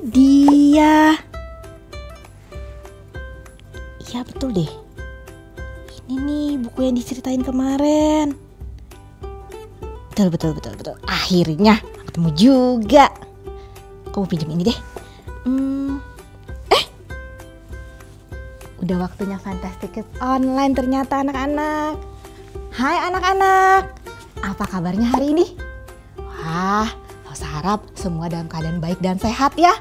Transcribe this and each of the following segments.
dia. Iya betul deh. Ini nih buku yang diceritain kemarin. Betul. Akhirnya ketemu juga. Kamu pinjam ini deh. Udah waktunya Fantastic Kids Online ternyata anak-anak. Hai anak-anak, apa kabarnya hari ini? Wah, Lause harap semua dalam keadaan baik dan sehat ya.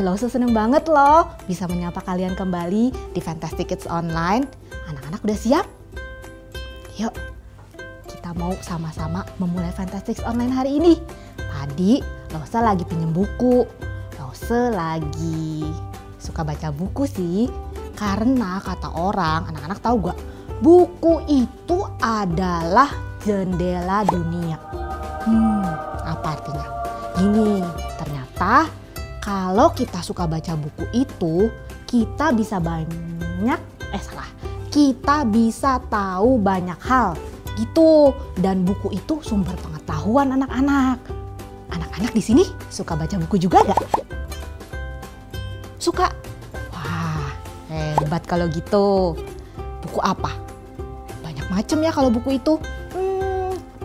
Lause seneng banget loh bisa menyapa kalian kembali di Fantastic Kids Online. Anak-anak udah siap? Yuk, kita mau sama-sama memulai Fantastic Kids Online hari ini. Tadi Lause lagi pinjem buku. Lause lagi suka baca buku sih. Karena kata orang, anak-anak tahu gak? Buku itu adalah jendela dunia. Apa artinya? Gini, ternyata kalau kita suka baca buku itu, kita bisa kita bisa tahu banyak hal gitu. Dan buku itu sumber pengetahuan anak-anak. Anak-anak di sini suka baca buku juga gak? Suka? Wah, hebat kalau gitu. Buku apa? Banyak macam ya kalau buku itu.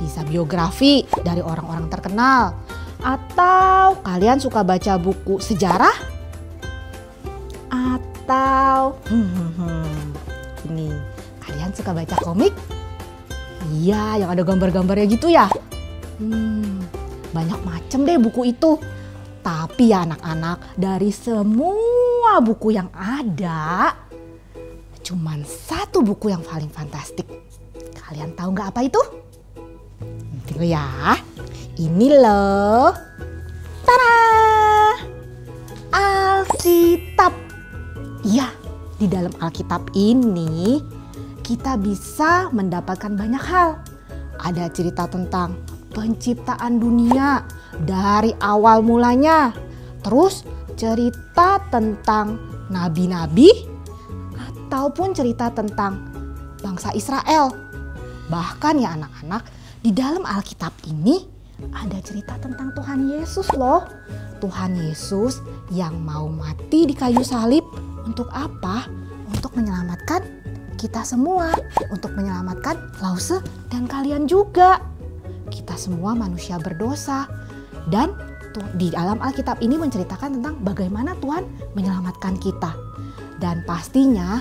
Bisa biografi dari orang-orang terkenal. Atau kalian suka baca buku sejarah? Atau ini, kalian suka baca komik? Iya, yang ada gambar-gambarnya gitu ya. Banyak macam deh buku itu. Tapi ya anak-anak, dari semua buku yang ada, cuman satu buku yang paling fantastik. Kalian tahu nggak apa itu? Tunggu ya. Ini loh. Tada! Alkitab. Iya, di dalam Alkitab ini kita bisa mendapatkan banyak hal. Ada cerita tentang penciptaan dunia dari awal mulanya. Terus cerita tentang nabi-nabi ataupun cerita tentang bangsa Israel. Bahkan ya anak-anak, di dalam Alkitab ini ada cerita tentang Tuhan Yesus loh. Tuhan Yesus yang mau mati di kayu salib untuk apa? Untuk menyelamatkan kita semua. Untuk menyelamatkan Lause dan kalian juga. Kita semua manusia berdosa. Dan di dalam Alkitab ini menceritakan tentang bagaimana Tuhan menyelamatkan kita. Dan pastinya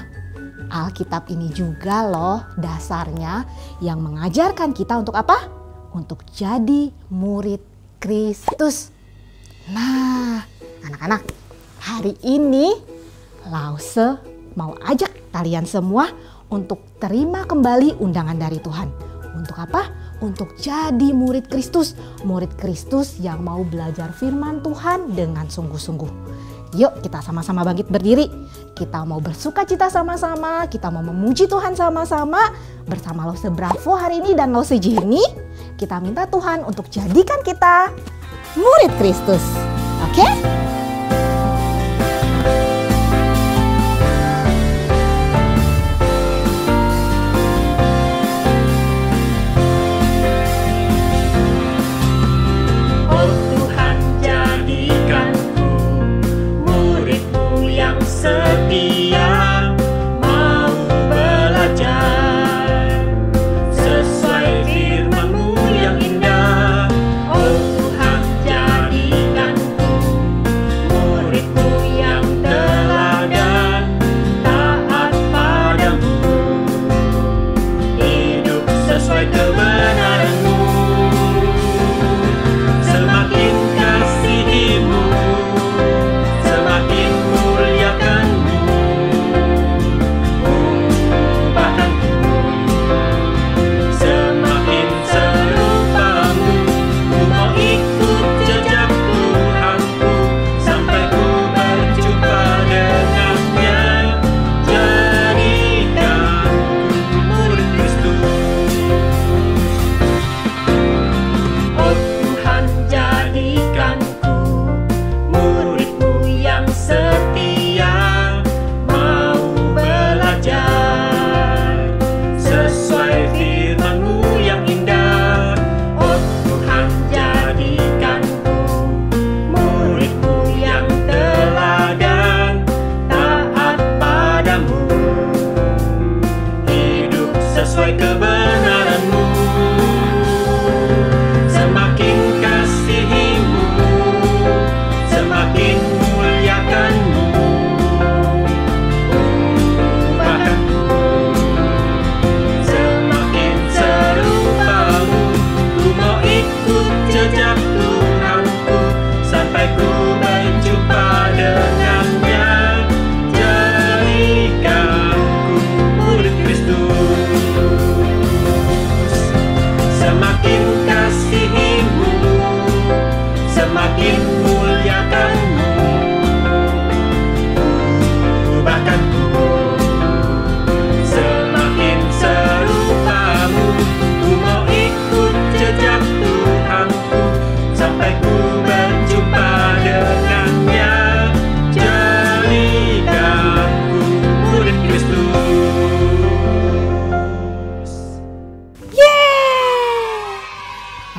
Alkitab ini juga loh dasarnya yang mengajarkan kita untuk apa? Untuk jadi murid Kristus. Nah, anak-anak, hari ini Lause mau ajak kalian semua untuk terima kembali undangan dari Tuhan. Untuk apa? Untuk jadi murid Kristus. Murid Kristus yang mau belajar firman Tuhan dengan sungguh-sungguh. Yuk kita sama-sama bangkit berdiri. Kita mau bersuka cita sama-sama. Kita mau memuji Tuhan sama-sama. Bersama Lause Bravo hari ini dan Lause Jenny. Kita minta Tuhan untuk jadikan kita murid Kristus. Oke? Setia mau belajar sesuai firman-Mu yang indah. Oh Tuhan, jadikanku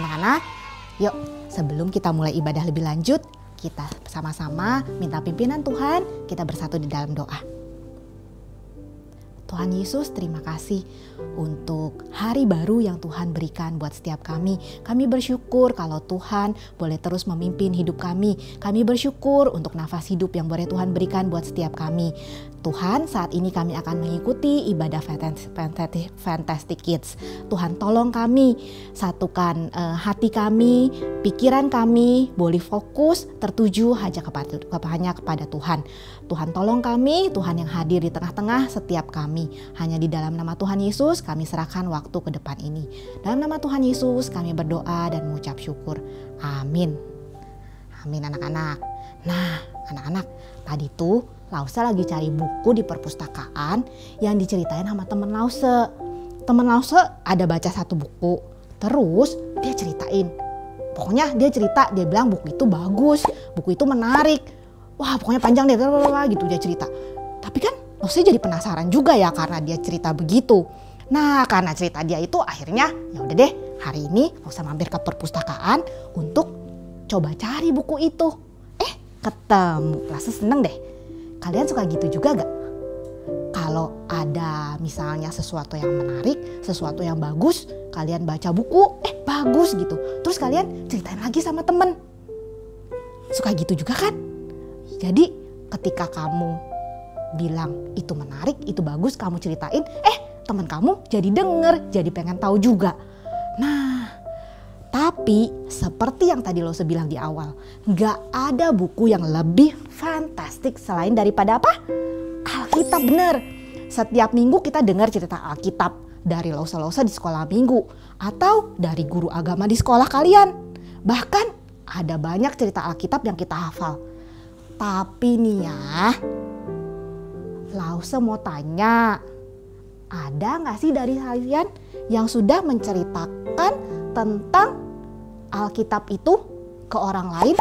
Anak-anak, yuk sebelum kita mulai ibadah lebih lanjut, kita sama-sama minta pimpinan Tuhan, kita bersatu di dalam doa. Tuhan Yesus, terima kasih untuk hari baru yang Tuhan berikan buat setiap kami. Kami bersyukur kalau Tuhan boleh terus memimpin hidup kami. Kami bersyukur untuk nafas hidup yang boleh Tuhan berikan buat setiap kami. Tuhan, saat ini kami akan mengikuti ibadah Fantastic Kids. Tuhan tolong kami, satukan hati kami, pikiran kami, boleh fokus, tertuju hanya kepada Tuhan. Tuhan tolong kami, Tuhan yang hadir di tengah-tengah setiap kami. Hanya di dalam nama Tuhan Yesus kami serahkan waktu ke depan ini. Dalam nama Tuhan Yesus kami berdoa dan mengucap syukur. Amin. Amin anak-anak. Nah anak-anak, tadi tuh Lause lagi cari buku di perpustakaan yang diceritain sama temen Lause. Temen Lause ada baca satu buku, terus dia ceritain. Pokoknya dia cerita, dia bilang buku itu bagus, buku itu menarik. Wah pokoknya panjang deh, gitu dia cerita. Tapi kan Lause jadi penasaran juga ya karena dia cerita begitu. Nah karena cerita dia itu akhirnya ya udah deh, hari ini Lause mampir ke perpustakaan untuk coba cari buku itu. Ketemu, Lause seneng deh. Kalian suka gitu juga gak? Kalau ada misalnya sesuatu yang menarik, sesuatu yang bagus, kalian baca buku, bagus gitu. Terus kalian ceritain lagi sama temen. Suka gitu juga kan? Jadi ketika kamu bilang itu menarik, itu bagus, kamu ceritain, teman kamu jadi denger, jadi pengen tahu juga. Nah, tapi seperti yang tadi Lause bilang di awal, gak ada buku yang lebih fantastik selain daripada apa? Alkitab, bener. Setiap minggu kita dengar cerita Alkitab dari Lause-Lause di sekolah minggu atau dari guru agama di sekolah kalian. Bahkan ada banyak cerita Alkitab yang kita hafal. Tapi nih ya, Lause mau tanya, ada gak sih dari kalian yang sudah menceritakan tentang Alkitab itu ke orang lain?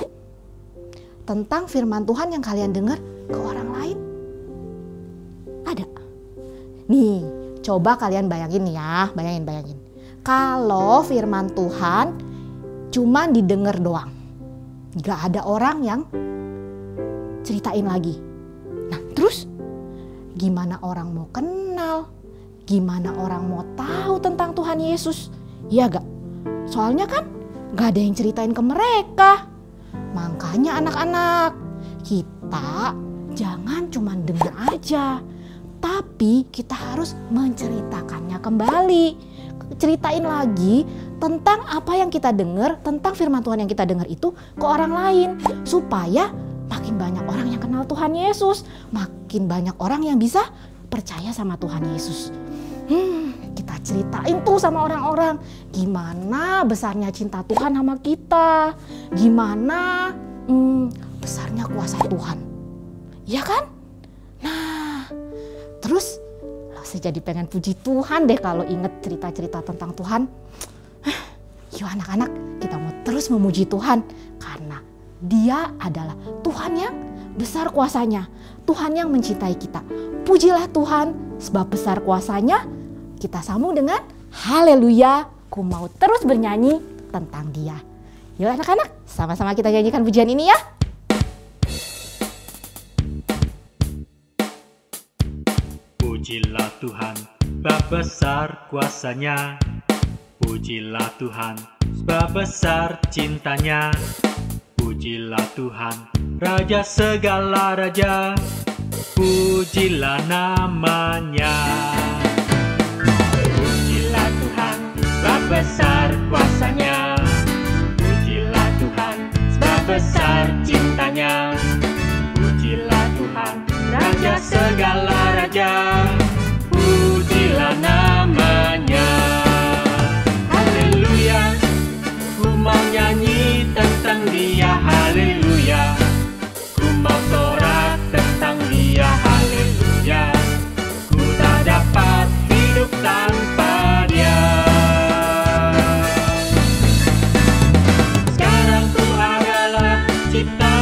Tentang firman Tuhan yang kalian dengar ke orang lain? Ada? Nih, coba kalian bayangin ya, bayangin. Kalau firman Tuhan cuma didengar doang, gak ada orang yang ceritain lagi. Nah, terus gimana orang mau kenal? Gimana orang mau tahu tentang Tuhan Yesus? Iya gak? Soalnya kan gak ada yang ceritain ke mereka. Makanya anak-anak, kita jangan cuma dengar aja, tapi kita harus menceritakannya kembali. Ceritain lagi tentang apa yang kita dengar, tentang firman Tuhan yang kita dengar itu ke orang lain. Supaya makin banyak orang yang kenal Tuhan Yesus, makin banyak orang yang bisa percaya sama Tuhan Yesus. Kita ceritain tuh sama orang-orang gimana besarnya cinta Tuhan sama kita, gimana besarnya kuasa Tuhan, ya kan? Nah, terus Lause jadi pengen puji Tuhan deh kalau inget cerita-cerita tentang Tuhan. Yuk anak-anak, kita mau terus memuji Tuhan karena Dia adalah Tuhan yang besar kuasanya, Tuhan yang mencintai kita. Pujilah Tuhan sebab besar kuasanya. Kita sambung dengan haleluya, ku mau terus bernyanyi tentang Dia. Yuk anak-anak, sama-sama kita nyanyikan pujian ini ya. Pujilah Tuhan, sebab besar kuasanya. Pujilah Tuhan, sebab besar cintanya. Pujilah Tuhan, Raja segala raja. Pujilah namanya. Pujilah Tuhan, sebab besar kuasanya. Pujilah Tuhan, sebab besar cintanya. Pujilah Tuhan, Raja segala raja. Pujilah namanya. Haleluya, ku mau nyanyi tentang Dia. Haleluya, ku mau sorak tentang Dia. Haleluya, ku tak dapat hidup tanpa Dia. Sekarang ku adalah ciptaan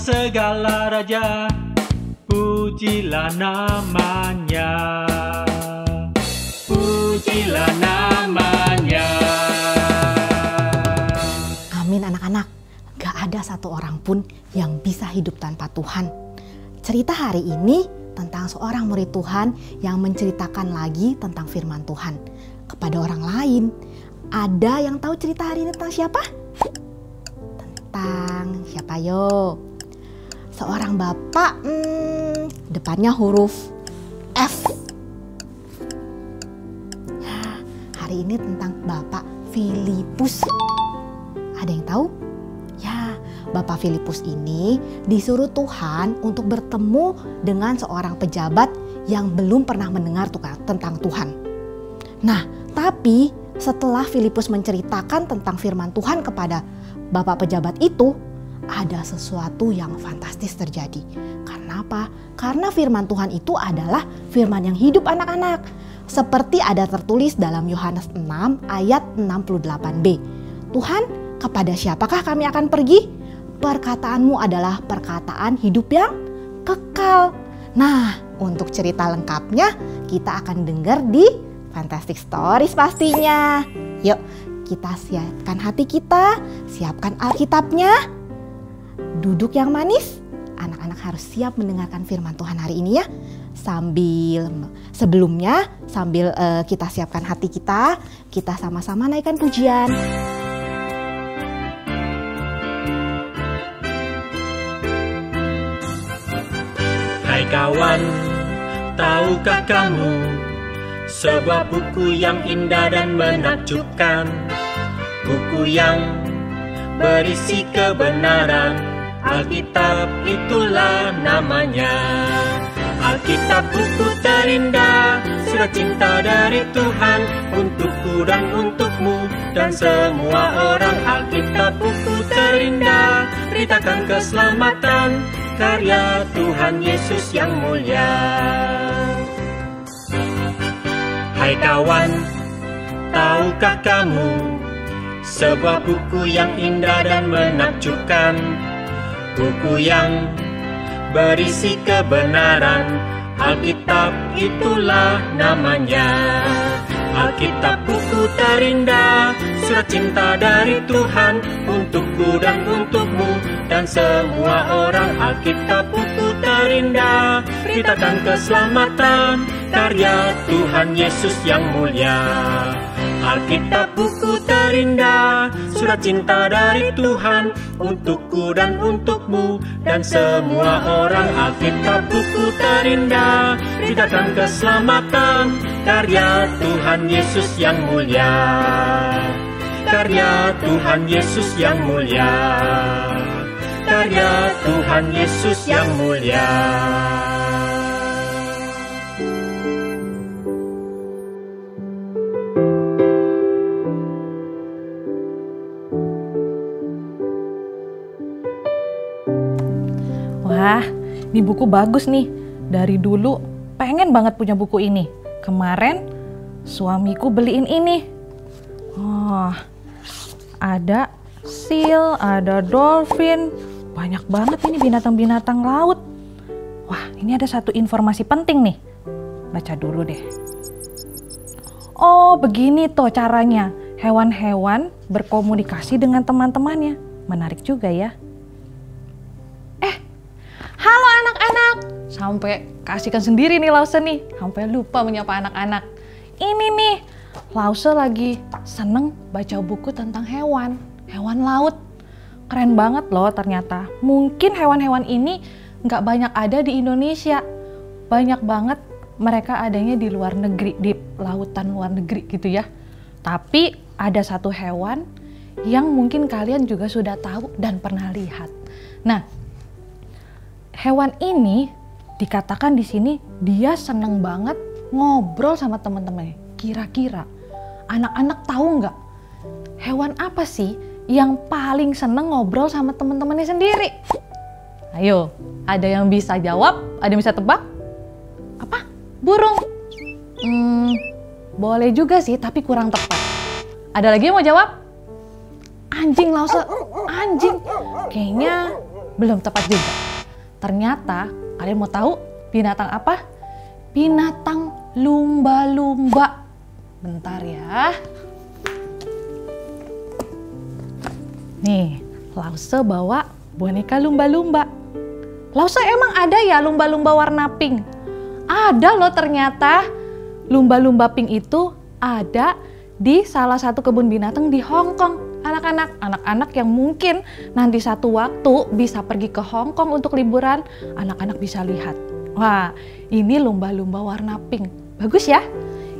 segala raja, pujilah namanya. Pujilah namanya. Amin anak-anak, gak ada satu orang pun yang bisa hidup tanpa Tuhan. Cerita hari ini tentang seorang murid Tuhan yang menceritakan lagi tentang firman Tuhan kepada orang lain. Ada yang tahu cerita hari ini tentang siapa? Tentang siapa yo? Seorang bapak, depannya huruf F. Ya, hari ini tentang Bapak Filipus. Ada yang tahu? Ya, Bapak Filipus ini disuruh Tuhan untuk bertemu dengan seorang pejabat yang belum pernah mendengar tentang Tuhan. Nah, tapi setelah Filipus menceritakan tentang firman Tuhan kepada Bapak pejabat itu, ada sesuatu yang fantastis terjadi. Karena apa? Karena firman Tuhan itu adalah firman yang hidup anak-anak. Seperti ada tertulis dalam Yohanes 6 ayat 68b. Tuhan, kepada siapakah kami akan pergi? Perkataanmu adalah perkataan hidup yang kekal. Nah, untuk cerita lengkapnya kita akan dengar di Fantastic Stories pastinya. Yuk, kita siapkan hati kita, siapkan Alkitabnya. Duduk yang manis. Anak-anak harus siap mendengarkan firman Tuhan hari ini ya. Sebelumnya kita siapkan hati kita sama-sama naikkan pujian. Hai kawan, tahukah kamu sebuah buku yang indah dan menakjubkan, buku yang berisi kebenaran, Alkitab itulah namanya. Alkitab buku terindah, surat cinta dari Tuhan untukku dan untukmu dan semua orang. Alkitab buku terindah, beritakan keselamatan, karya Tuhan Yesus yang mulia. Hai kawan, tahukah kamu sebuah buku yang indah dan menakjubkan, buku yang berisi kebenaran, Alkitab itulah namanya. Alkitab buku terindah, surat cinta dari Tuhan untukku dan untukmu dan semua orang. Alkitab buku terindah, beritakan keselamatan, karya Tuhan Yesus yang mulia. Alkitab buku terindah, surat cinta dari Tuhan untukku dan untukmu dan semua orang. Alkitab buku terindah, beritakan keselamatan, karya Tuhan Yesus yang mulia. Karya Tuhan Yesus yang mulia. Karya Tuhan Yesus yang mulia. Wah, ini buku bagus nih. Dari dulu pengen banget punya buku ini. Kemarin suamiku beliin ini. Oh, ada seal, ada dolphin. Banyak banget ini binatang-binatang laut. Wah, ini ada satu informasi penting nih. Baca dulu deh. Oh, begini tuh caranya. Hewan-hewan berkomunikasi dengan teman-temannya. Menarik juga ya. Halo anak-anak. Sampai kasihkan sendiri nih Lause nih. Sampai lupa menyapa anak-anak. Ini nih, Lause lagi seneng baca buku tentang hewan. Hewan laut. Keren banget loh ternyata. Mungkin hewan-hewan ini nggak banyak ada di Indonesia. Banyak banget mereka adanya di luar negeri, di lautan luar negeri gitu ya. Tapi ada satu hewan yang mungkin kalian juga sudah tahu dan pernah lihat. Nah, hewan ini dikatakan di sini dia seneng banget ngobrol sama teman-temannya. Kira-kira anak-anak tahu nggak hewan apa sih yang paling seneng ngobrol sama teman-temannya sendiri? Ayo, ada yang bisa jawab? Ada yang bisa tebak? Apa? Burung? Boleh juga sih, tapi kurang tepat. Ada lagi yang mau jawab? Anjing, Lause. Anjing. Kayaknya belum tepat juga. Ternyata, kalian mau tahu binatang apa? Binatang lumba-lumba. Bentar ya. Nih, Lause bawa boneka lumba-lumba. Lause, emang ada ya lumba-lumba warna pink? Ada loh ternyata. Lumba-lumba pink itu ada di salah satu kebun binatang di Hong Kong. Anak-anak yang mungkin nanti satu waktu bisa pergi ke Hong Kong untuk liburan, anak-anak bisa lihat. Wah, ini lumba-lumba warna pink. Bagus ya?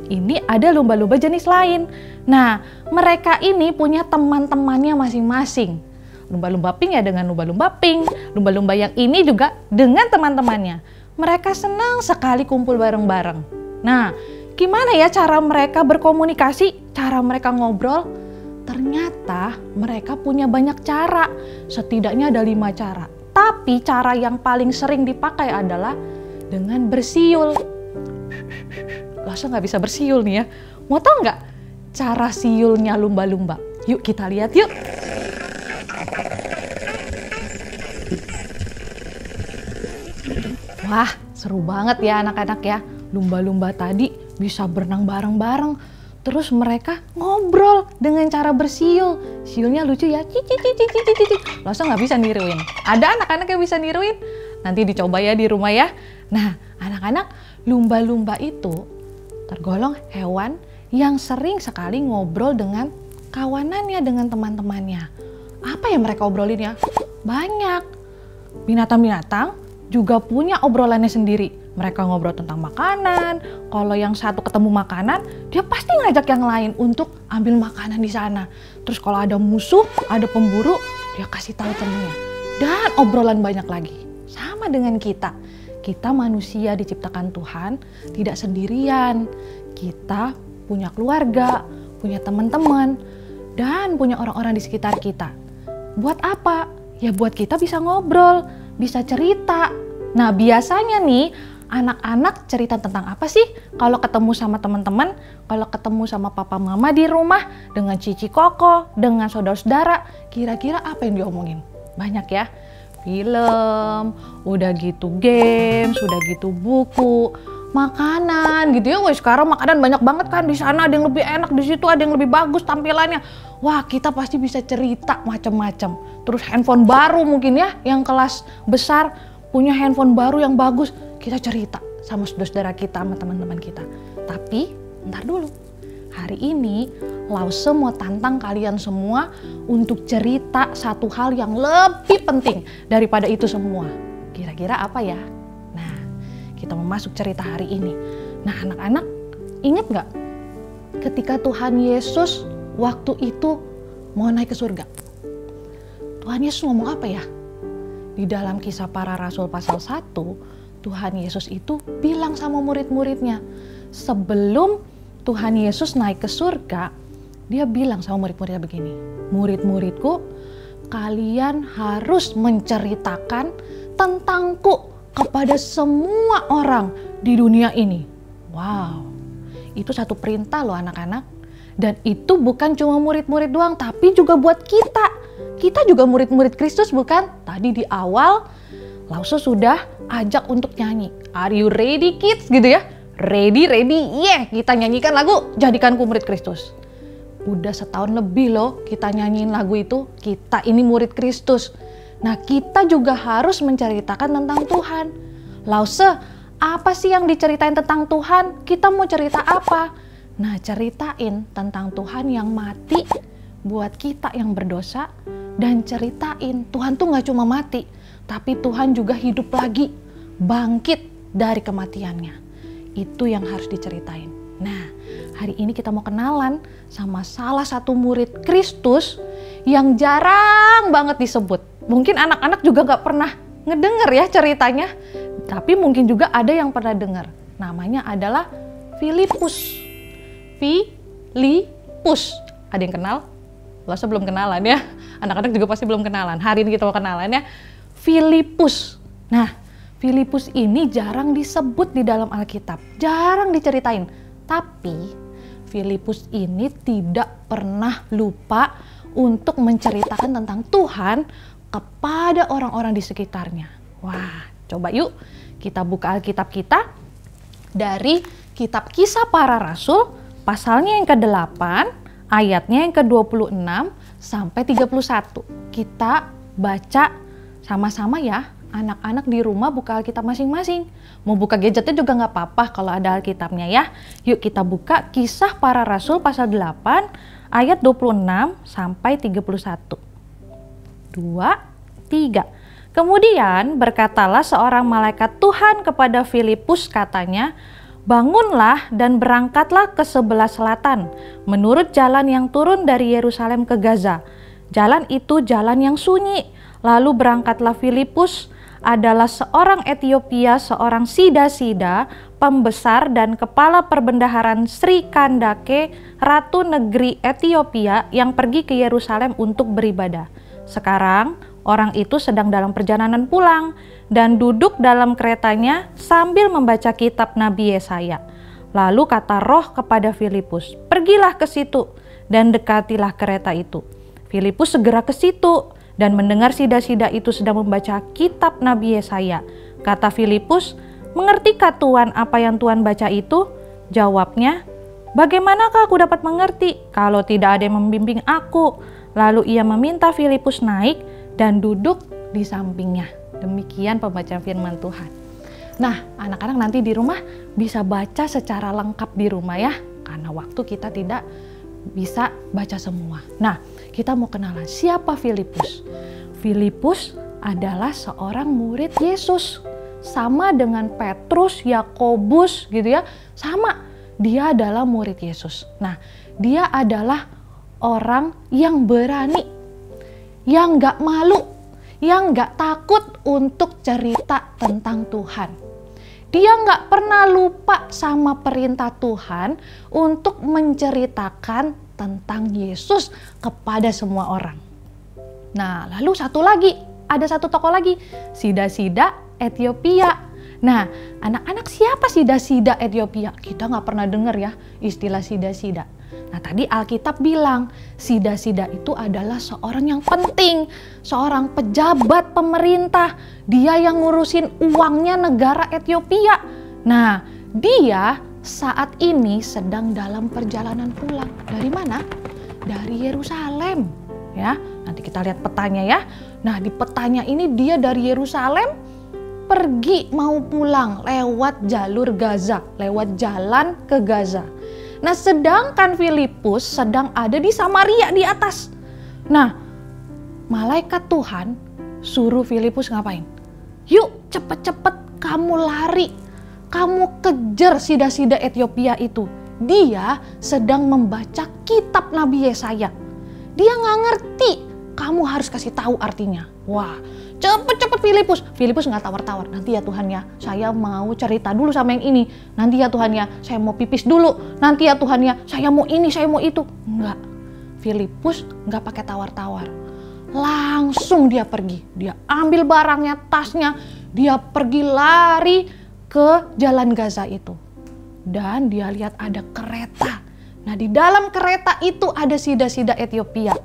Ini ada lumba-lumba jenis lain. Nah, mereka ini punya teman-temannya masing-masing. Lumba-lumba pink ya dengan lumba-lumba pink. Lumba-lumba yang ini juga dengan teman-temannya. Mereka senang sekali kumpul bareng-bareng. Nah, gimana ya cara mereka berkomunikasi? Cara mereka ngobrol? Ternyata mereka punya banyak cara. Setidaknya ada 5 cara. Tapi cara yang paling sering dipakai adalah dengan bersiul. Lause nggak bisa bersiul nih ya. Mau tahu nggak cara siulnya lumba-lumba? Yuk kita lihat yuk. Wah, seru banget ya anak-anak ya. Lumba-lumba tadi bisa berenang bareng-bareng. Terus mereka ngobrol dengan cara bersiul. Siulnya lucu ya. Lause nggak bisa niruin. Ada anak-anak yang bisa niruin? Nanti dicoba ya di rumah ya. Nah, anak-anak, lumba-lumba itu tergolong hewan yang sering sekali ngobrol dengan kawanannya, dengan teman-temannya. Apa yang mereka obrolin ya? Banyak. Binatang-binatang juga punya obrolannya sendiri. Mereka ngobrol tentang makanan. Kalau yang satu ketemu makanan, dia pasti ngajak yang lain untuk ambil makanan di sana. Terus kalau ada musuh, ada pemburu, dia kasih tahu temennya. Dan obrolan banyak lagi. Sama dengan kita. Kita manusia diciptakan Tuhan tidak sendirian. Kita punya keluarga, punya teman-teman, dan punya orang-orang di sekitar kita. Buat apa? Ya buat kita bisa ngobrol, bisa cerita. Nah biasanya nih anak-anak cerita tentang apa sih? Kalau ketemu sama teman-teman, kalau ketemu sama papa mama di rumah, dengan cici koko, dengan saudara-saudara, kira-kira apa yang diomongin? Banyak ya. Film, udah gitu games, udah gitu buku, makanan gitu ya. Wah, sekarang makanan banyak banget kan di sana, ada yang lebih enak, di situ ada yang lebih bagus tampilannya. Wah, kita pasti bisa cerita macam-macam. Terus handphone baru mungkin ya, yang kelas besar punya handphone baru yang bagus, kita cerita sama saudara kita, sama teman-teman kita. Tapi ntar dulu. Hari ini Lause mau tantang kalian semua untuk cerita satu hal yang lebih penting daripada itu semua. Kira-kira apa ya? Nah, kita mau masuk cerita hari ini. Nah, anak-anak ingat nggak ketika Tuhan Yesus waktu itu mau naik ke surga? Tuhan Yesus ngomong apa ya? Di dalam Kisah Para Rasul pasal 1, Tuhan Yesus itu bilang sama murid-muridnya, sebelum Tuhan Yesus naik ke surga, dia bilang sama murid-muridnya begini, murid-muridku, kalian harus menceritakan tentangku kepada semua orang di dunia ini. Wow, itu satu perintah loh anak-anak. Dan itu bukan cuma murid-murid doang, tapi juga buat kita. Kita juga murid-murid Kristus bukan? Tadi di awal, Lause sudah ajak untuk nyanyi. Are you ready kids? Gitu ya. Ready, yeah, kita nyanyikan lagu Jadikanku Murid Kristus. Udah setahun lebih loh kita nyanyiin lagu itu, kita ini murid Kristus. Nah kita juga harus menceritakan tentang Tuhan. Lause, apa sih yang diceritain tentang Tuhan? Kita mau cerita apa? Nah ceritain tentang Tuhan yang mati buat kita yang berdosa. Dan ceritain Tuhan tuh gak cuma mati, tapi Tuhan juga hidup lagi, bangkit dari kematiannya. Itu yang harus diceritain. Nah, hari ini kita mau kenalan sama salah satu murid Kristus yang jarang banget disebut. Mungkin anak-anak juga gak pernah ngedenger ya ceritanya, tapi mungkin juga ada yang pernah dengar. Namanya adalah Filipus. Filipus. Ada yang kenal? Lause belum kenalan ya. Anak-anak juga pasti belum kenalan. Hari ini kita mau kenalan ya. Filipus. Nah, Filipus ini jarang disebut di dalam Alkitab, jarang diceritain. Tapi Filipus ini tidak pernah lupa untuk menceritakan tentang Tuhan kepada orang-orang di sekitarnya. Wah, Coba yuk kita buka Alkitab kita dari kitab Kisah Para Rasul, pasalnya yang ke-8, ayatnya yang ke-26 sampai 31. Kita baca sama-sama ya. Anak-anak di rumah buka Alkitab masing-masing. Mau buka gadgetnya juga nggak apa-apa kalau ada Alkitabnya ya. Yuk kita buka Kisah Para Rasul pasal 8 ayat 26 sampai 31. 2, 3. Kemudian berkatalah seorang malaikat Tuhan kepada Filipus, katanya, "Bangunlah dan berangkatlah ke sebelah selatan, menurut jalan yang turun dari Yerusalem ke Gaza. Jalan itu jalan yang sunyi." Lalu berangkatlah Filipus, adalah seorang Etiopia, seorang Sida-Sida, pembesar dan kepala perbendaharaan Sri Kandake, ratu negeri Etiopia yang pergi ke Yerusalem untuk beribadah. Sekarang orang itu sedang dalam perjalanan pulang dan duduk dalam keretanya sambil membaca kitab Nabi Yesaya. Lalu kata Roh kepada Filipus, "Pergilah ke situ dan dekatilah kereta itu." Filipus segera ke situ dan mendengar Sida-Sida itu sedang membaca kitab Nabi Yesaya. Kata Filipus, "Mengertikah Tuhan apa yang Tuhan baca itu?" Jawabnya, "Bagaimanakah aku dapat mengerti kalau tidak ada yang membimbing aku?" Lalu ia meminta Filipus naik dan duduk di sampingnya. Demikian pembacaan firman Tuhan. Nah, anak-anak nanti di rumah bisa baca secara lengkap di rumah ya, karena waktu kita tidak bisa baca semua. Nah, kita mau kenalan siapa Filipus. Filipus adalah seorang murid Yesus. Sama dengan Petrus, Yakobus gitu ya. Sama, dia adalah murid Yesus. Nah, dia adalah orang yang berani, yang gak malu, yang gak takut untuk cerita tentang Tuhan. Dia gak pernah lupa sama perintah Tuhan untuk menceritakan tentang Yesus kepada semua orang. Nah, lalu ada satu tokoh lagi, Sida-Sida Etiopia. Nah, anak-anak siapa Sida-Sida Etiopia? Kita nggak pernah dengar ya istilah Sida-Sida. Nah, tadi Alkitab bilang Sida-Sida itu adalah seorang yang penting, seorang pejabat pemerintah. Dia yang ngurusin uangnya negara Etiopia. Nah, dia saat ini sedang dalam perjalanan pulang. Dari mana? Dari Yerusalem. Ya, nanti kita lihat petanya ya. Nah, di petanya ini dia dari Yerusalem pergi mau pulang lewat jalur Gaza, lewat jalan ke Gaza. Nah, sedangkan Filipus sedang ada di Samaria di atas. Nah, malaikat Tuhan suruh Filipus ngapain? Yuk, cepet-cepet kamu lari. Kamu kejar Sida-Sida Etiopia itu. Dia sedang membaca kitab Nabi Yesaya. Dia nggak ngerti. Kamu harus kasih tahu artinya. Wah, cepet-cepet Filipus. Filipus nggak tawar-tawar. Nanti ya Tuhan ya, saya mau cerita dulu sama yang ini. Nanti ya Tuhan ya, saya mau pipis dulu. Nanti ya Tuhan ya, saya mau ini, saya mau itu. Enggak. Filipus nggak pakai tawar-tawar. Langsung dia pergi. Dia ambil barangnya, tasnya. Dia pergi lari ke jalan Gaza itu. Dan dia lihat ada kereta. Nah, di dalam kereta itu ada Sida-Sida Etiopia.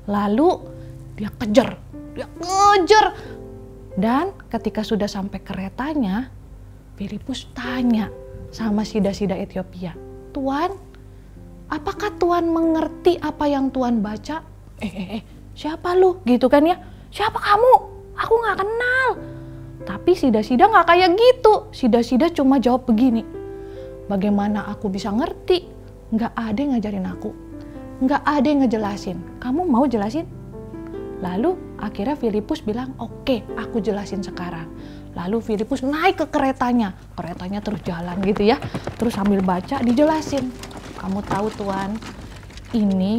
Lalu dia kejar. Dan ketika sudah sampai keretanya, Filipus tanya sama Sida-Sida Etiopia, "Tuan, apakah Tuan mengerti apa yang Tuan baca?" Siapa lu? Gitu kan ya. Siapa kamu? Aku gak kenal. Tapi Sida-Sida gak kayak gitu. Sida-Sida cuma jawab begini, "Bagaimana aku bisa ngerti? Gak ada yang ngajarin aku. Gak ada yang ngejelasin. Kamu mau jelasin?" Lalu akhirnya Filipus bilang, "Oke, aku jelasin sekarang." Lalu Filipus naik ke keretanya. Keretanya terus jalan gitu ya. Terus sambil baca dijelasin. "Kamu tahu Tuan,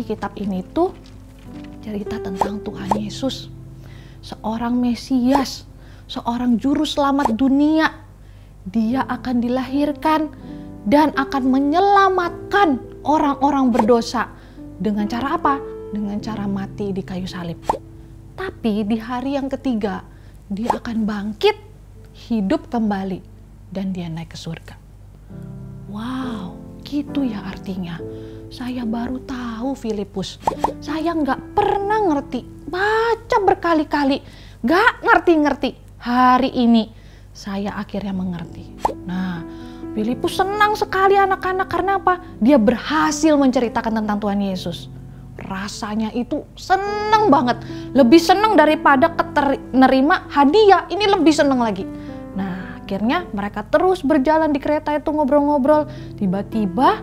kitab ini tuh cerita tentang Tuhan Yesus. Seorang Mesias, seorang juru selamat dunia. Dia akan dilahirkan dan akan menyelamatkan orang-orang berdosa. Dengan cara apa? Dengan cara mati di kayu salib. Tapi di hari yang ketiga, dia akan bangkit, hidup kembali, dan dia naik ke surga." Wow, gitu ya artinya. Saya baru tahu Filipus. Saya nggak pernah ngerti. Baca berkali-kali, nggak ngerti-ngerti. Hari ini saya akhirnya mengerti. Nah, Filipus senang sekali anak-anak karena apa? Dia berhasil menceritakan tentang Tuhan Yesus. Rasanya itu senang banget. Lebih senang daripada menerima hadiah. Ini lebih senang lagi. Nah, akhirnya mereka terus berjalan di kereta itu ngobrol-ngobrol. Tiba-tiba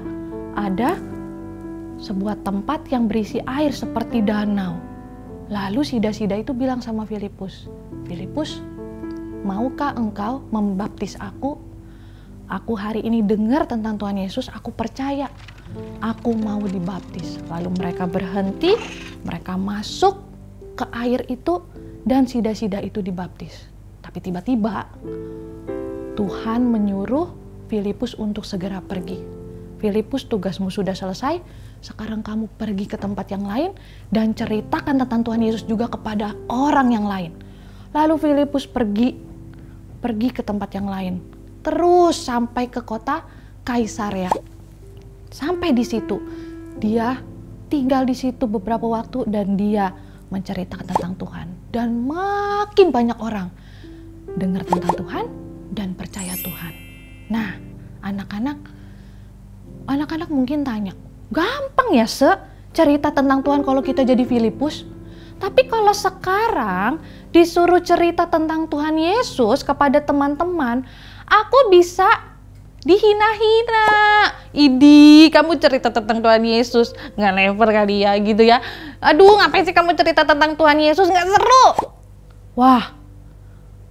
ada sebuah tempat yang berisi air seperti danau. Lalu sida-sida itu bilang sama Filipus, "Filipus, maukah engkau membaptis aku? Aku hari ini dengar tentang Tuhan Yesus, aku percaya. Aku mau dibaptis." Lalu mereka berhenti, mereka masuk ke air itu dan sida-sida itu dibaptis. Tapi tiba-tiba Tuhan menyuruh Filipus untuk segera pergi. "Filipus, tugasmu sudah selesai. Sekarang kamu pergi ke tempat yang lain dan ceritakan tentang Tuhan Yesus juga kepada orang yang lain." Lalu Filipus pergi ke tempat yang lain. Terus sampai ke kota Kaisarea. Sampai di situ, dia tinggal di situ beberapa waktu dan dia menceritakan tentang Tuhan. Dan makin banyak orang dengar tentang Tuhan dan percaya Tuhan. Nah, anak-anak mungkin tanya, gampang ya cerita tentang Tuhan kalau kita jadi Filipus? Tapi kalau sekarang disuruh cerita tentang Tuhan Yesus kepada teman-teman, aku bisa dihina-hina. "Idi, kamu cerita tentang Tuhan Yesus, nggak level kali ya," gitu ya. "Aduh, ngapain sih kamu cerita tentang Tuhan Yesus, nggak seru." Wah,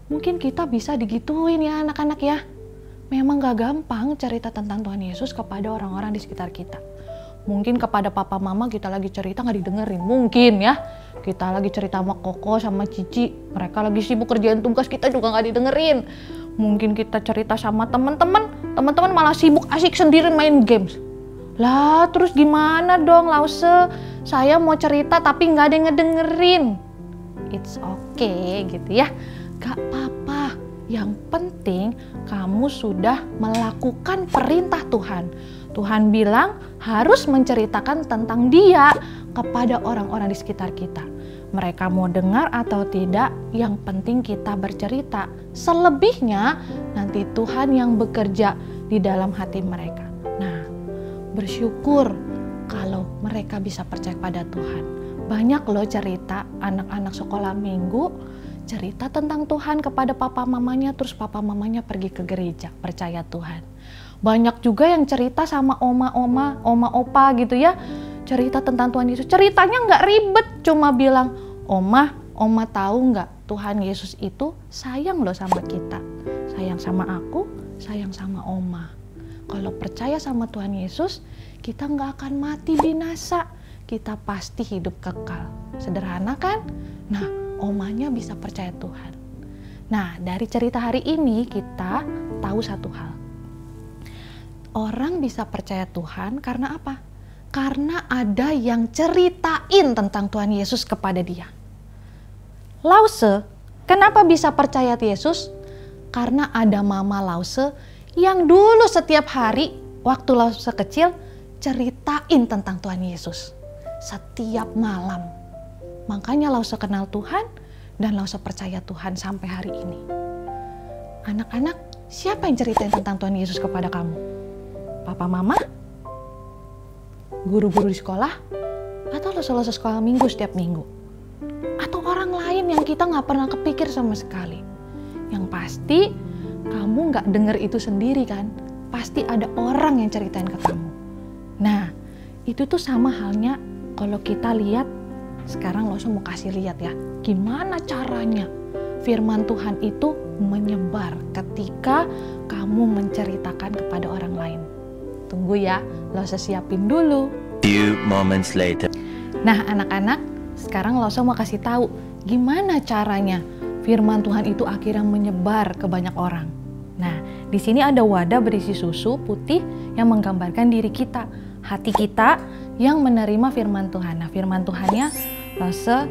mungkin kita bisa digituin ya anak-anak ya. Memang gak gampang cerita tentang Tuhan Yesus kepada orang-orang di sekitar kita. Mungkin kepada papa mama kita lagi cerita gak didengerin. Mungkin ya. Kita lagi cerita sama Koko sama Cici. Mereka lagi sibuk kerjain tugas, kita juga gak didengerin. Mungkin kita cerita sama teman-teman malah sibuk asik sendiri main games. Lah terus gimana dong Lause? Saya mau cerita tapi gak ada yang ngedengerin. It's okay gitu ya. Gak apa-apa. Yang penting kamu sudah melakukan perintah Tuhan. Tuhan bilang harus menceritakan tentang Dia kepada orang-orang di sekitar kita. Mereka mau dengar atau tidak, yang penting kita bercerita. Selebihnya nanti Tuhan yang bekerja di dalam hati mereka. Nah, bersyukur kalau mereka bisa percaya pada Tuhan. Banyak loh cerita anak-anak sekolah minggu cerita tentang Tuhan kepada papa mamanya, terus papa mamanya pergi ke gereja, percaya Tuhan. Banyak juga yang cerita sama oma opa gitu ya, cerita tentang Tuhan Yesus. Ceritanya nggak ribet, cuma bilang, oma tahu nggak Tuhan Yesus itu sayang loh sama kita. Sayang sama aku, sayang sama oma. Kalau percaya sama Tuhan Yesus, kita nggak akan mati binasa. Kita pasti hidup kekal. Sederhana kan? Nah, omanya bisa percaya Tuhan. Nah, dari cerita hari ini kita tahu satu hal. Orang bisa percaya Tuhan karena apa? Karena ada yang ceritain tentang Tuhan Yesus kepada dia. Lause, kenapa bisa percaya Yesus? Karena ada mama Lause yang dulu setiap hari waktu Lause kecil ceritain tentang Tuhan Yesus. Setiap malam. Makanya Lause kenal Tuhan dan Lause percaya Tuhan sampai hari ini. Anak-anak, siapa yang ceritain tentang Tuhan Yesus kepada kamu? Papa mama? Guru-guru di sekolah? Atau Lause sekolah minggu setiap minggu? Atau orang lain yang kita gak pernah kepikir sama sekali? Yang pasti kamu gak denger itu sendiri kan? Pasti ada orang yang ceritain ke kamu. Nah, itu tuh sama halnya kalau kita lihat. Sekarang Lause mau kasih lihat ya, gimana caranya firman Tuhan itu menyebar ketika kamu menceritakan kepada orang lain. Tunggu ya, Lause siapin dulu. Few moments later. Nah anak-anak, sekarang Lause mau kasih tahu gimana caranya firman Tuhan itu akhirnya menyebar ke banyak orang. Nah, di sini ada wadah berisi susu putih yang menggambarkan diri kita, hati kita yang menerima firman Tuhan. Nah, firman Tuhannya Lause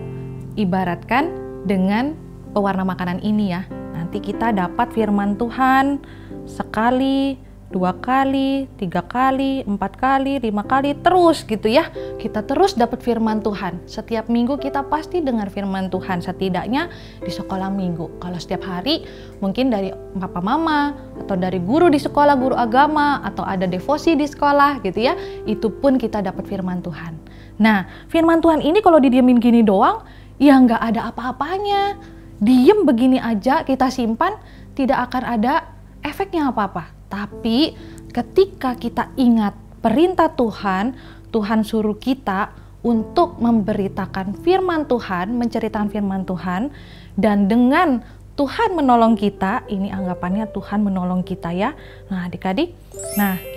ibaratkan dengan pewarna makanan ini ya. Nanti kita dapat firman Tuhan sekali, 2 kali, 3 kali, 4 kali, 5 kali, terus gitu ya. Kita terus dapat firman Tuhan. Setiap minggu kita pasti dengar firman Tuhan, setidaknya di sekolah minggu. Kalau setiap hari mungkin dari papa mama, atau dari guru di sekolah, guru agama, atau ada devosi di sekolah gitu ya. Itu pun kita dapat firman Tuhan. Nah, firman Tuhan ini kalau didiemin gini doang, ya nggak ada apa-apanya. Diem begini aja kita simpan, tidak akan ada efeknya apa-apa. Tapi ketika kita ingat perintah Tuhan, Tuhan suruh kita untuk memberitakan firman Tuhan, menceritakan firman Tuhan, dan dengan Tuhan menolong kita, ini anggapannya Tuhan menolong kita ya. Nah adik-adik,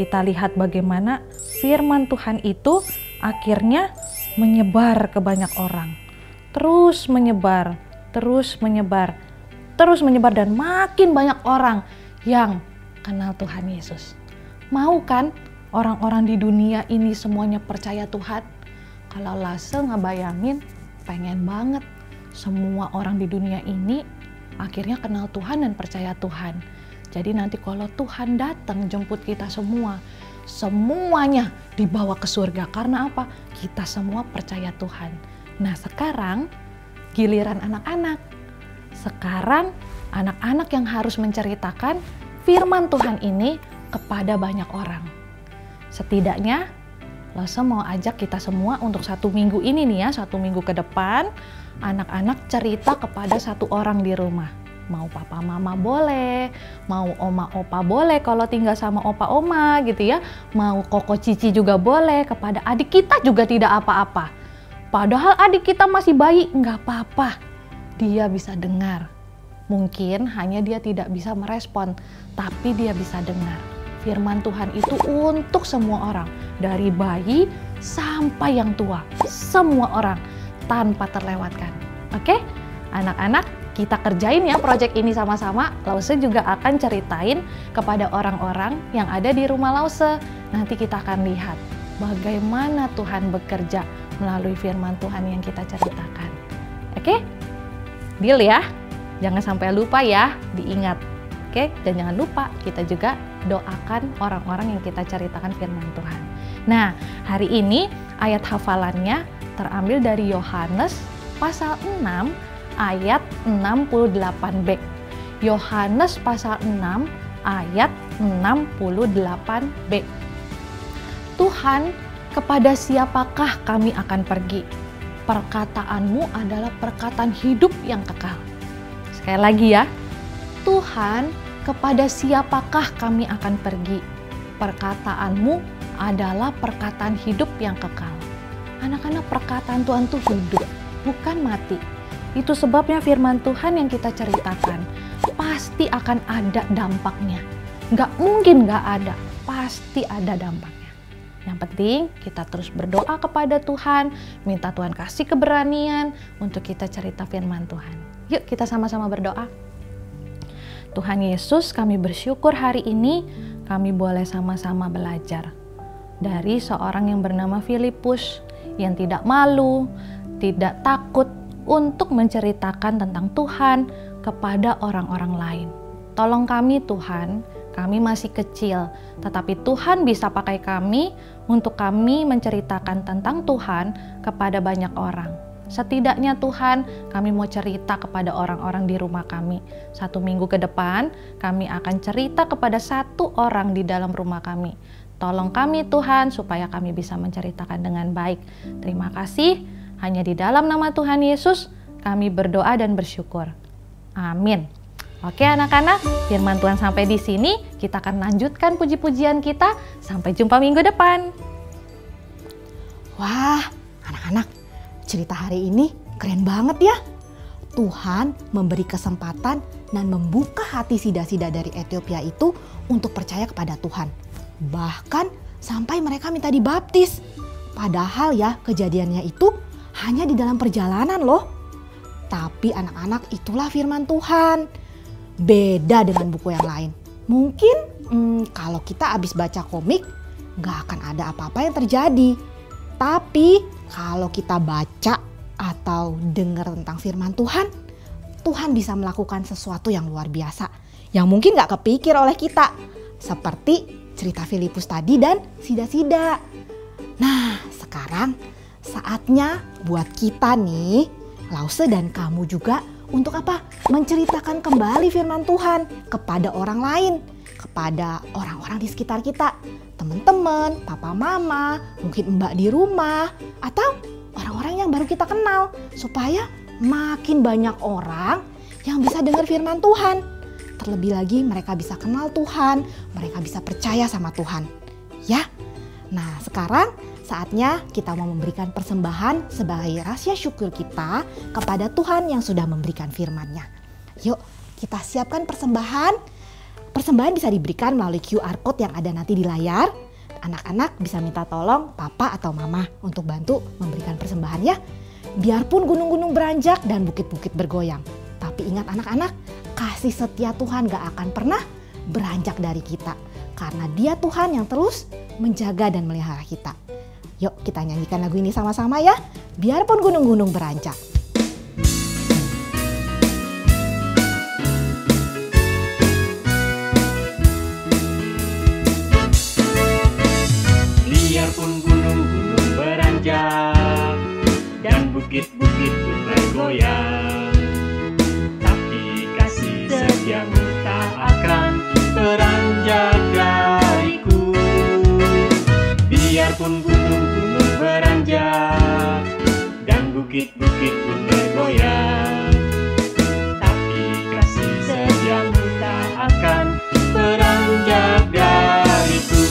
kita lihat bagaimana firman Tuhan itu akhirnya menyebar ke banyak orang. Terus menyebar, terus menyebar, terus menyebar, dan makin banyak orang yang kenal Tuhan Yesus. Mau kan orang-orang di dunia ini semuanya percaya Tuhan? Kalau Lase ngebayangin, pengen banget semua orang di dunia ini akhirnya kenal Tuhan dan percaya Tuhan. Jadi nanti kalau Tuhan datang jemput kita semua, semuanya dibawa ke surga. Karena apa? Kita semua percaya Tuhan. Nah sekarang giliran anak-anak. Sekarang anak-anak yang harus menceritakan firman Tuhan ini kepada banyak orang. Setidaknya Lase mau ajak kita semua untuk 1 minggu ini nih ya, 1 minggu ke depan, anak-anak cerita kepada 1 orang di rumah. Mau papa mama boleh, mau oma opa boleh kalau tinggal sama opa oma gitu ya, mau koko cici juga boleh, kepada adik kita juga tidak apa-apa. Padahal adik kita masih bayi, nggak apa-apa, dia bisa dengar. Mungkin hanya dia tidak bisa merespon, tapi dia bisa dengar. Firman Tuhan itu untuk semua orang, dari bayi sampai yang tua, semua orang tanpa terlewatkan. Oke, anak-anak, kita kerjain ya proyek ini sama-sama. Lause juga akan ceritain kepada orang-orang yang ada di rumah Lause. Nanti kita akan lihat bagaimana Tuhan bekerja melalui firman Tuhan yang kita ceritakan. Oke, deal ya? Jangan sampai lupa ya, diingat. Oke, dan jangan lupa kita juga doakan orang-orang yang kita ceritakan firman Tuhan. Nah, hari ini ayat hafalannya terambil dari Yohanes pasal 6 ayat 68b. Yohanes pasal 6 ayat 68b. Tuhan, kepada siapakah kami akan pergi? Perkataanmu adalah perkataan hidup yang kekal. Sekali lagi ya, Tuhan, kepada siapakah kami akan pergi? Perkataanmu adalah perkataan hidup yang kekal. Anak-anak, perkataan Tuhan itu hidup, bukan mati. Itu sebabnya firman Tuhan yang kita ceritakan pasti akan ada dampaknya. Nggak mungkin nggak ada, pasti ada dampaknya. Yang penting kita terus berdoa kepada Tuhan, minta Tuhan kasih keberanian untuk kita cerita firman Tuhan. Yuk kita sama-sama berdoa. Tuhan Yesus, kami bersyukur hari ini kami boleh sama-sama belajar dari seorang yang bernama Filipus yang tidak malu, tidak takut untuk menceritakan tentang Tuhan kepada orang-orang lain. Tolong kami Tuhan, kami masih kecil, tetapi Tuhan bisa pakai kami untuk kami menceritakan tentang Tuhan kepada banyak orang. Setidaknya Tuhan, kami mau cerita kepada orang-orang di rumah kami. 1 minggu ke depan, kami akan cerita kepada 1 orang di dalam rumah kami. Tolong kami Tuhan, supaya kami bisa menceritakan dengan baik. Terima kasih, hanya di dalam nama Tuhan Yesus, kami berdoa dan bersyukur. Amin. Oke anak-anak, firman Tuhan sampai di sini, kita akan lanjutkan puji-pujian kita. Sampai jumpa minggu depan. Wah, anak-anak, cerita hari ini keren banget ya. Tuhan memberi kesempatan dan membuka hati sida-sida dari Ethiopia itu untuk percaya kepada Tuhan. Bahkan sampai mereka minta dibaptis. Padahal ya kejadiannya itu hanya di dalam perjalanan loh. Tapi anak-anak, itulah firman Tuhan. Beda dengan buku yang lain. Mungkin kalau kita habis baca komik gak akan ada apa-apa yang terjadi. Tapi kalau kita baca atau dengar tentang firman Tuhan, Tuhan bisa melakukan sesuatu yang luar biasa yang mungkin gak kepikir oleh kita. Seperti cerita Filipus tadi dan sida-sida. Nah, sekarang saatnya buat kita nih, Lause dan kamu juga, untuk apa? Menceritakan kembali firman Tuhan kepada orang lain, kepada orang-orang di sekitar kita, teman-teman, papa mama, mungkin mbak di rumah, atau orang-orang yang baru kita kenal, supaya makin banyak orang yang bisa dengar firman Tuhan. Terlebih lagi mereka bisa kenal Tuhan, mereka bisa percaya sama Tuhan. Ya. Nah, sekarang saatnya kita mau memberikan persembahan sebagai rasa syukur kita kepada Tuhan yang sudah memberikan firman-Nya. Yuk, kita siapkan persembahan. Persembahan bisa diberikan melalui QR Code yang ada nanti di layar. Anak-anak bisa minta tolong papa atau mama untuk bantu memberikan persembahan ya. Biarpun gunung-gunung beranjak dan bukit-bukit bergoyang. Tapi ingat anak-anak, kasih setia Tuhan gak akan pernah beranjak dari kita. Karena Dia Tuhan yang terus menjaga dan melihara kita. Yuk kita nyanyikan lagu ini sama-sama ya. Biarpun gunung-gunung beranjak. Biarpun gunung-gunung beranjak dan bukit-bukit pun bergoyang, tapi kasih setiamu tak akan beranjak dariku. Biarpun gunung-gunung beranjak dan bukit-bukit pun bergoyang, tapi kasih setiamu tak akan beranjak dariku.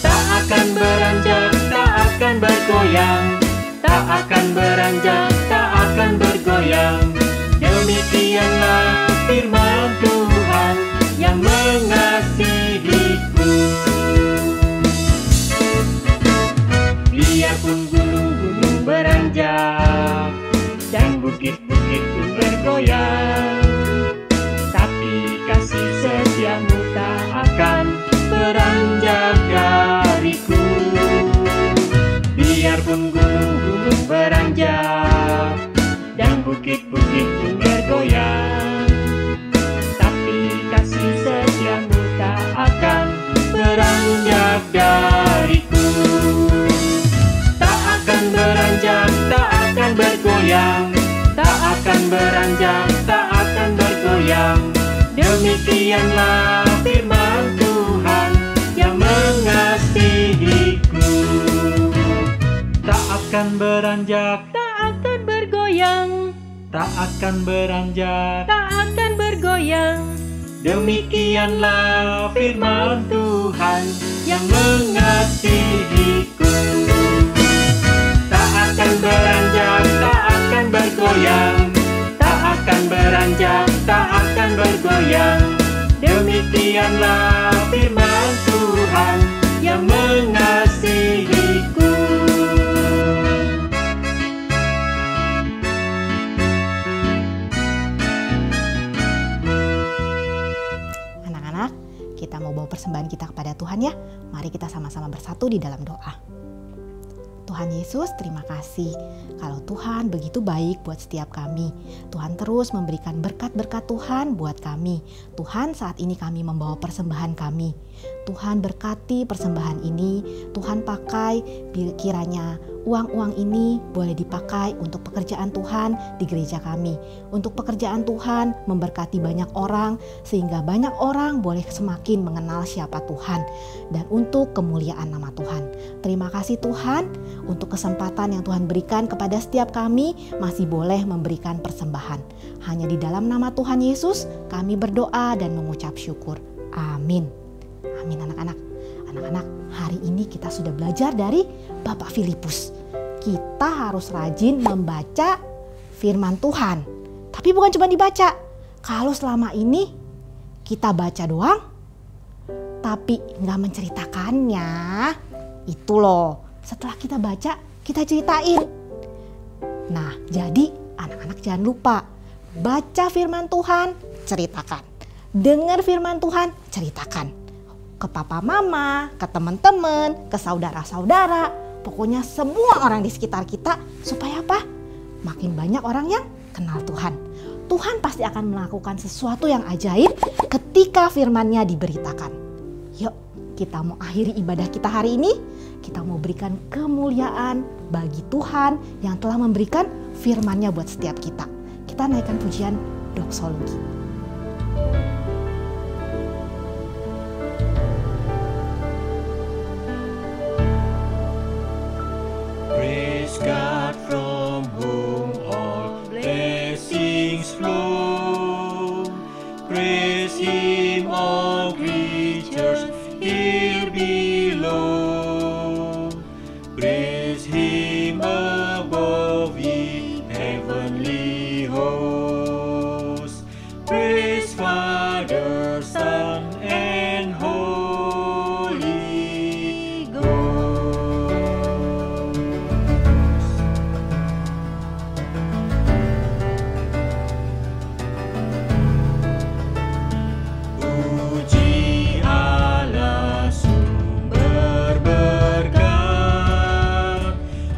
Tak akan beranjak, tak akan bergoyang, tak akan beranjak, tak akan bergoyang. Demikianlah firman Tuhan yang mengasihiku. Biarpun gunung-gunung beranjak dan bukit-bukit pun bergoyang, tapi kasih setiamu tak akan beranjak dariku. Biarpun gunung-gunung beranjak dan bukit-bukit pun bergoyang, tapi kasih setiamu tak akan beranjak dariku. Tak akan beranjak, tak akan bergoyang, tak akan beranjak, tak akan bergoyang. Demikianlah firman Tuhan yang mengasihiku. Tak akan beranjak, tak akan bergoyang, tak akan beranjak, tak akan bergoyang. Demikianlah firman Tuhan yang mengasihiku. Tak akan beranjak, tak akan bergoyang, tak akan beranjak, tak akan bergoyang. Demikianlah firman Tuhan yang mengasihiku. Anak-anak, kita mau bawa persembahan kita kepada Tuhan ya. Mari kita sama-sama bersatu di dalam doa. Tuhan Yesus, terima kasih kalau Tuhan begitu baik buat setiap kami. Tuhan terus memberikan berkat-berkat Tuhan buat kami. Tuhan, saat ini kami membawa persembahan kami. Tuhan berkati persembahan ini. Tuhan pakai kiranya uang-uang ini boleh dipakai untuk pekerjaan Tuhan di gereja kami. Untuk pekerjaan Tuhan memberkati banyak orang sehingga banyak orang boleh semakin mengenal siapa Tuhan. Dan untuk kemuliaan nama Tuhan. Terima kasih Tuhan untuk kesempatan yang Tuhan berikan kepada setiap kami masih boleh memberikan persembahan. Hanya di dalam nama Tuhan Yesus kami berdoa dan mengucap syukur. Amin. Amin anak-anak. Anak-anak, hari ini kita sudah belajar dari Bapak Filipus. Kita harus rajin membaca firman Tuhan. Tapi bukan cuma dibaca. Kalau selama ini kita baca doang, tapi nggak menceritakannya, itu loh. Setelah kita baca, kita ceritain. Nah, jadi anak-anak jangan lupa. Baca firman Tuhan, ceritakan. Dengar firman Tuhan, ceritakan. Ke papa mama, ke teman-teman, ke saudara-saudara. Pokoknya semua orang di sekitar kita. Supaya apa? Makin banyak orang yang kenal Tuhan. Tuhan pasti akan melakukan sesuatu yang ajaib ketika firman-Nya diberitakan. Yuk, kita mau akhiri ibadah kita hari ini. Kita mau berikan kemuliaan bagi Tuhan yang telah memberikan firman-Nya buat setiap kita. Kita naikkan pujian doksologi. Praise God from whom all blessings flow. Praise Him all creatures here below. Praise Him above ye heavenly hosts. Praise Father, Son, and Holy Ghost. Puji Allah sumber berkat,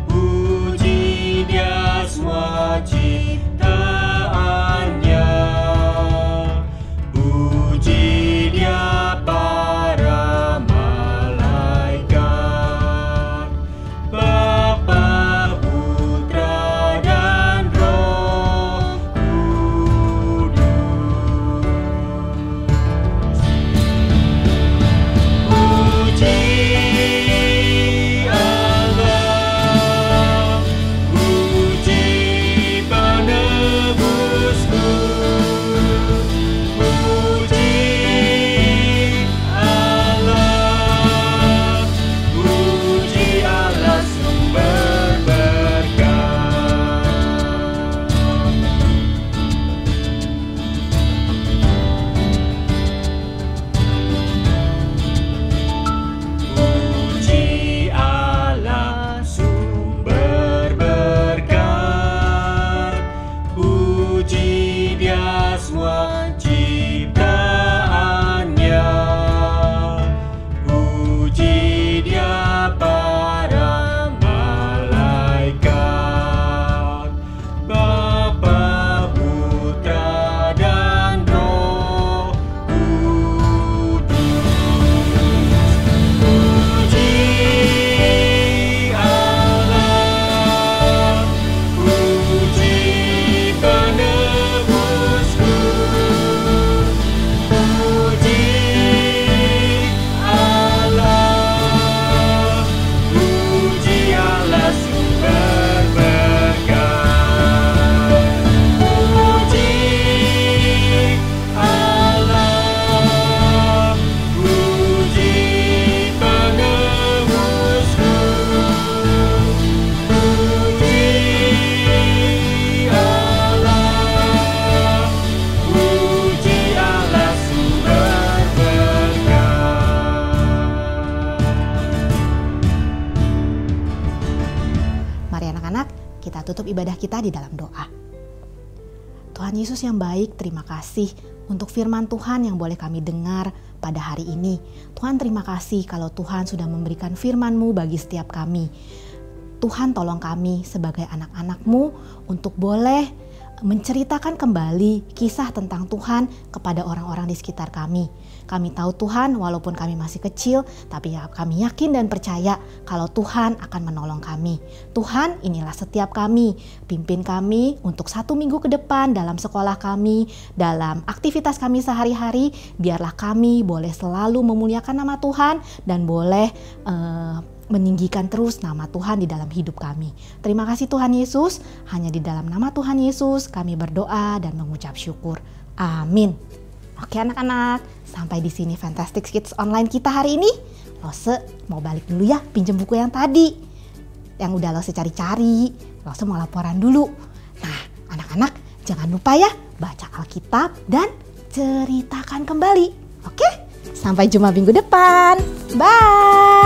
puji Dia semua ciptaannya, puji Dia para malaikat, Bapa, Putra, dan Roh Kudus. Puji Allah, puji penebusku, puji Allah, puji Allah sumber berkat. Puji Allah sumber berkat, puji Dia semua ciptaannya, puji Dia para malaikat, Bapa, Putra, dan Roh Kudus. Puji Allah, puji penebusku, puji Allah, puji Allah sumber berkat. Puji Allah, puji penebusku, puji Allah, puji Allah sumber berkat. Mari anak-anak, kita tutup ibadah kita di dalam doa. Tuhan Yesus yang baik, terima kasih untuk firman Tuhan yang boleh kami dengar pada hari ini. Tuhan, terima kasih kalau Tuhan sudah memberikan firman-Mu bagi setiap kami. Tuhan, tolong kami sebagai anak-anak-Mu untuk boleh menceritakan kembali kisah tentang Tuhan kepada orang-orang di sekitar kami. Kami tahu Tuhan, walaupun kami masih kecil, tapi kami yakin dan percaya kalau Tuhan akan menolong kami. Tuhan, inilah setiap kami. Pimpin kami untuk 1 minggu ke depan dalam sekolah kami, dalam aktivitas kami sehari-hari. Biarlah kami boleh selalu memuliakan nama Tuhan dan boleh meninggikan terus nama Tuhan di dalam hidup kami. Terima kasih Tuhan Yesus, hanya di dalam nama Tuhan Yesus kami berdoa dan mengucap syukur. Amin. Oke anak-anak, sampai di sini Fantastic Kids Online kita hari ini. Lose mau balik dulu ya, pinjem buku yang tadi. Yang udah Lose cari-cari, Lose mau laporan dulu. Nah anak-anak jangan lupa ya, baca Alkitab dan ceritakan kembali. Oke, sampai jumpa minggu depan. Bye.